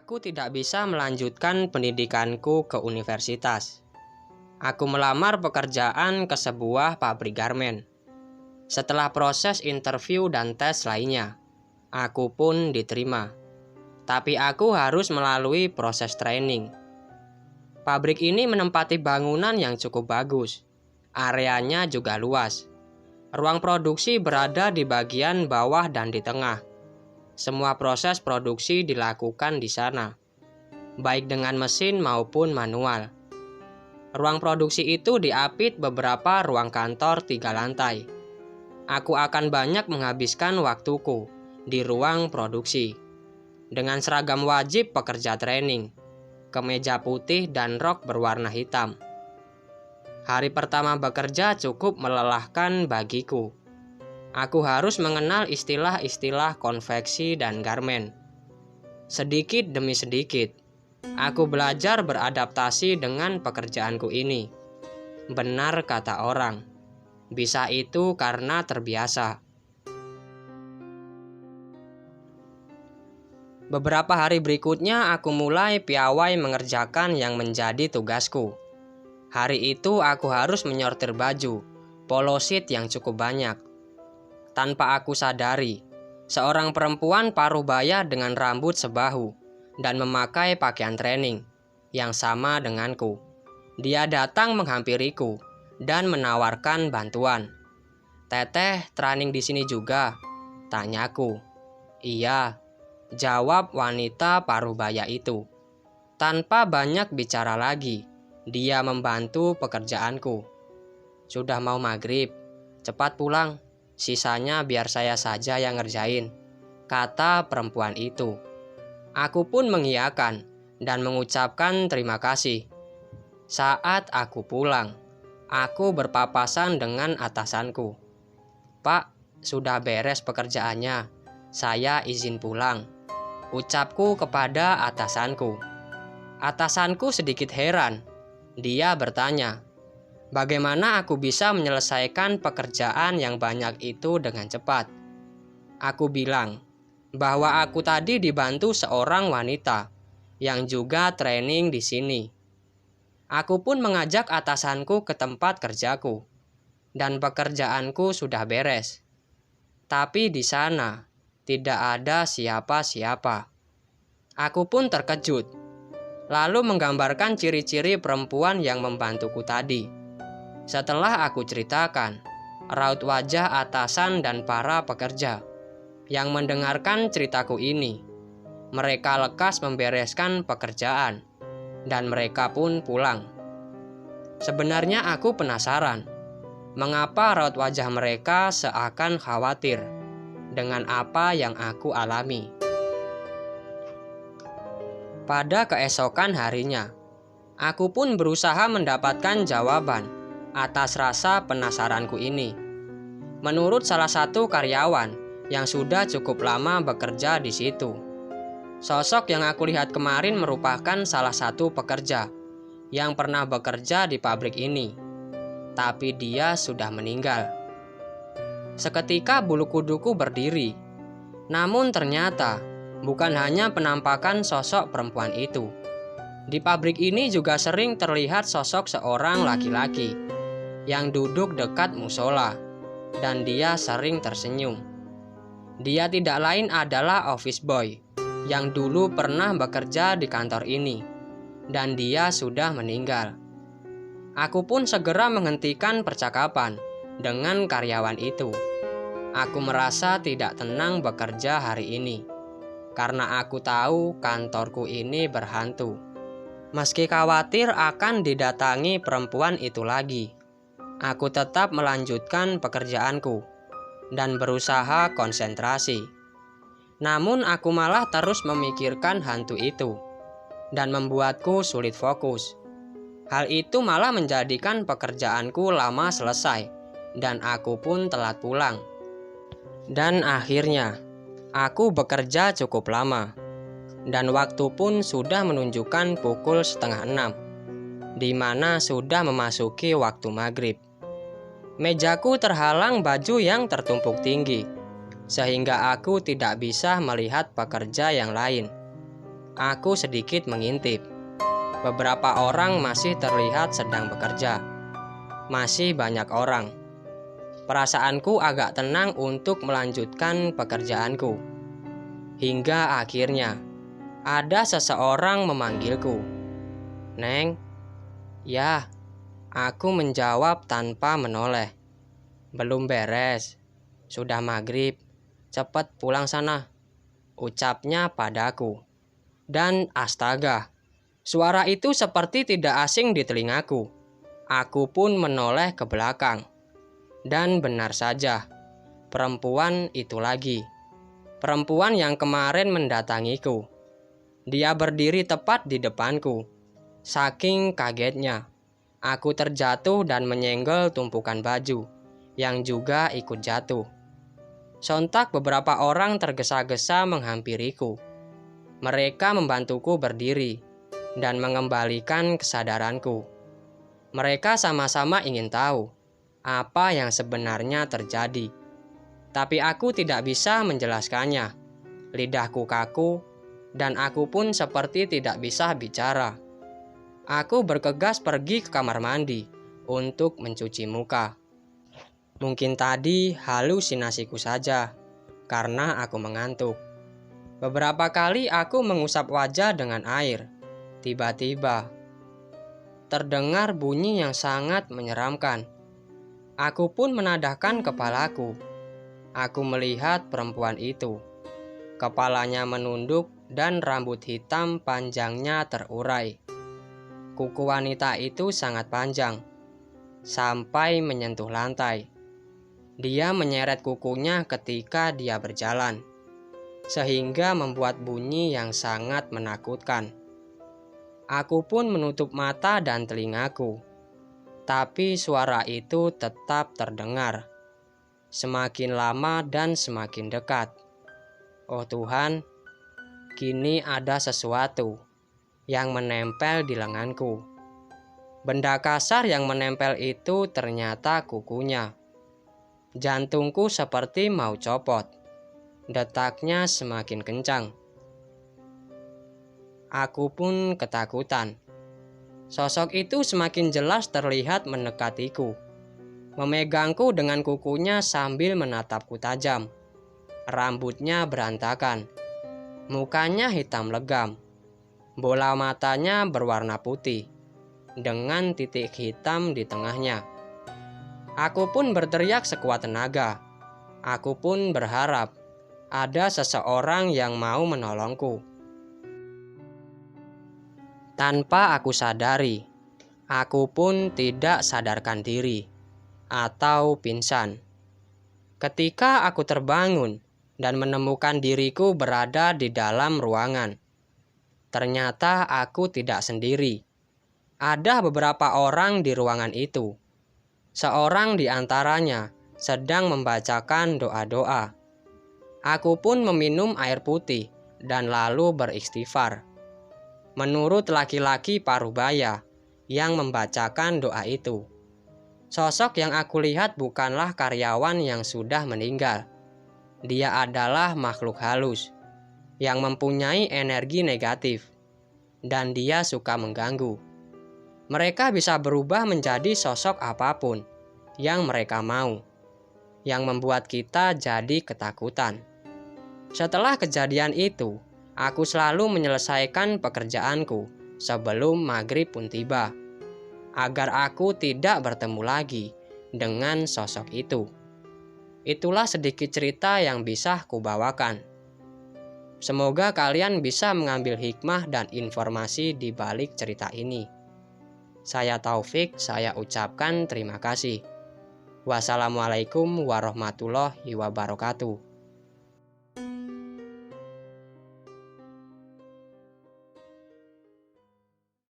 Aku tidak bisa melanjutkan pendidikanku ke universitas. Aku melamar pekerjaan ke sebuah pabrik garmen. Setelah proses interview dan tes lainnya, aku pun diterima. Tapi aku harus melalui proses training. Pabrik ini menempati bangunan yang cukup bagus. Areanya juga luas. Ruang produksi berada di bagian bawah dan di tengah. Semua proses produksi dilakukan di sana, baik dengan mesin maupun manual. Ruang produksi itu diapit beberapa ruang kantor 3 lantai. Aku akan banyak menghabiskan waktuku di ruang produksi. Dengan seragam wajib pekerja training, kemeja putih dan rok berwarna hitam. Hari pertama bekerja cukup melelahkan bagiku. Aku harus mengenal istilah-istilah konveksi dan garmen. Sedikit demi sedikit, aku belajar beradaptasi dengan pekerjaanku ini. Benar kata orang, bisa itu karena terbiasa. Beberapa hari berikutnya aku mulai piawai mengerjakan yang menjadi tugasku. Hari itu aku harus menyortir baju, polo sheet yang cukup banyak. Tanpa aku sadari, seorang perempuan parubaya dengan rambut sebahu dan memakai pakaian training yang sama denganku. Dia datang menghampiriku dan menawarkan bantuan. "Teteh training di sini juga?" tanyaku. "Iya," jawab wanita parubaya itu. Tanpa banyak bicara lagi, dia membantu pekerjaanku. "Sudah mau maghrib, cepat pulang. Sisanya biar saya saja yang ngerjain," kata perempuan itu. Aku pun mengiyakan dan mengucapkan terima kasih. Saat aku pulang, aku berpapasan dengan atasanku. "Pak, sudah beres pekerjaannya. Saya izin pulang," ucapku kepada atasanku. Atasanku sedikit heran. Dia bertanya, bagaimana aku bisa menyelesaikan pekerjaan yang banyak itu dengan cepat? Aku bilang bahwa aku tadi dibantu seorang wanita yang juga training di sini. Aku pun mengajak atasanku ke tempat kerjaku, dan pekerjaanku sudah beres. Tapi di sana tidak ada siapa-siapa. Aku pun terkejut, lalu menggambarkan ciri-ciri perempuan yang membantuku tadi. Setelah aku ceritakan, raut wajah atasan dan para pekerja yang mendengarkan ceritaku ini, mereka lekas membereskan pekerjaan, dan mereka pun pulang. Sebenarnya aku penasaran, mengapa raut wajah mereka seakan khawatir dengan apa yang aku alami. Pada keesokan harinya, aku pun berusaha mendapatkan jawaban atas rasa penasaranku ini. Menurut salah satu karyawan yang sudah cukup lama bekerja di situ, sosok yang aku lihat kemarin merupakan salah satu pekerja yang pernah bekerja di pabrik ini, tapi dia sudah meninggal. Seketika bulu kuduku berdiri, namun ternyata bukan hanya penampakan sosok perempuan itu. Di pabrik ini juga sering terlihat sosok seorang laki-laki yang duduk dekat musola, dan dia sering tersenyum. Dia tidak lain adalah office boy yang dulu pernah bekerja di kantor ini, dan dia sudah meninggal. Aku pun segera menghentikan percakapan dengan karyawan itu. Aku merasa tidak tenang bekerja hari ini, karena aku tahu kantorku ini berhantu. Meski khawatir akan didatangi perempuan itu lagi, aku tetap melanjutkan pekerjaanku dan berusaha konsentrasi. Namun aku malah terus memikirkan hantu itu dan membuatku sulit fokus. Hal itu malah menjadikan pekerjaanku lama selesai dan aku pun telat pulang. Dan akhirnya aku bekerja cukup lama, dan waktu pun sudah menunjukkan pukul 5:30, di mana sudah memasuki waktu maghrib. Mejaku terhalang baju yang tertumpuk tinggi, sehingga aku tidak bisa melihat pekerja yang lain. Aku sedikit mengintip. Beberapa orang masih terlihat sedang bekerja. Masih banyak orang. Perasaanku agak tenang untuk melanjutkan pekerjaanku. Hingga akhirnya ada seseorang memanggilku. "Neng." "Ya," aku menjawab tanpa menoleh. "Belum beres. Sudah maghrib. Cepat pulang sana," ucapnya padaku. Dan astaga, suara itu seperti tidak asing di telingaku. Aku pun menoleh ke belakang. Dan benar saja, perempuan itu lagi. Perempuan yang kemarin mendatangiku. Dia berdiri tepat di depanku. Saking kagetnya, aku terjatuh dan menyenggol tumpukan baju, yang juga ikut jatuh. Sontak beberapa orang tergesa-gesa menghampiriku. Mereka membantuku berdiri dan mengembalikan kesadaranku. Mereka sama-sama ingin tahu apa yang sebenarnya terjadi. Tapi aku tidak bisa menjelaskannya. Lidahku kaku dan aku pun seperti tidak bisa bicara. Aku bergegas pergi ke kamar mandi untuk mencuci muka. Mungkin tadi halusinasiku saja, karena aku mengantuk. Beberapa kali aku mengusap wajah dengan air. Tiba-tiba terdengar bunyi yang sangat menyeramkan. Aku pun menadahkan kepalaku. Aku melihat perempuan itu. Kepalanya menunduk dan rambut hitam panjangnya terurai. Kuku wanita itu sangat panjang, sampai menyentuh lantai. Dia menyeret kukunya ketika dia berjalan, sehingga membuat bunyi yang sangat menakutkan. Aku pun menutup mata dan telingaku, tapi suara itu tetap terdengar. Semakin lama dan semakin dekat. Oh Tuhan, kini ada sesuatu yang menempel di lenganku. Benda kasar yang menempel itu ternyata kukunya. Jantungku seperti mau copot. Detaknya semakin kencang. Aku pun ketakutan. Sosok itu semakin jelas terlihat mendekatiku, memegangku dengan kukunya sambil menatapku tajam. Rambutnya berantakan, mukanya hitam legam, bola matanya berwarna putih, dengan titik hitam di tengahnya. Aku pun berteriak sekuat tenaga. Aku pun berharap ada seseorang yang mau menolongku. Tanpa aku sadari, aku pun tidak sadarkan diri atau pingsan. Ketika aku terbangun dan menemukan diriku berada di dalam ruangan, ternyata aku tidak sendiri. Ada beberapa orang di ruangan itu. Seorang di antaranya sedang membacakan doa-doa. Aku pun meminum air putih dan lalu beristighfar. Menurut laki-laki parubaya yang membacakan doa itu, sosok yang aku lihat bukanlah karyawan yang sudah meninggal. Dia adalah makhluk halus yang mempunyai energi negatif, dan dia suka mengganggu. Mereka bisa berubah menjadi sosok apapun yang mereka mau, yang membuat kita jadi ketakutan. Setelah kejadian itu, aku selalu menyelesaikan pekerjaanku sebelum maghrib pun tiba, agar aku tidak bertemu lagi dengan sosok itu. Itulah sedikit cerita yang bisa kubawakan. Semoga kalian bisa mengambil hikmah dan informasi di balik cerita ini. Saya Taufik, saya ucapkan terima kasih. Wassalamualaikum warahmatullahi wabarakatuh.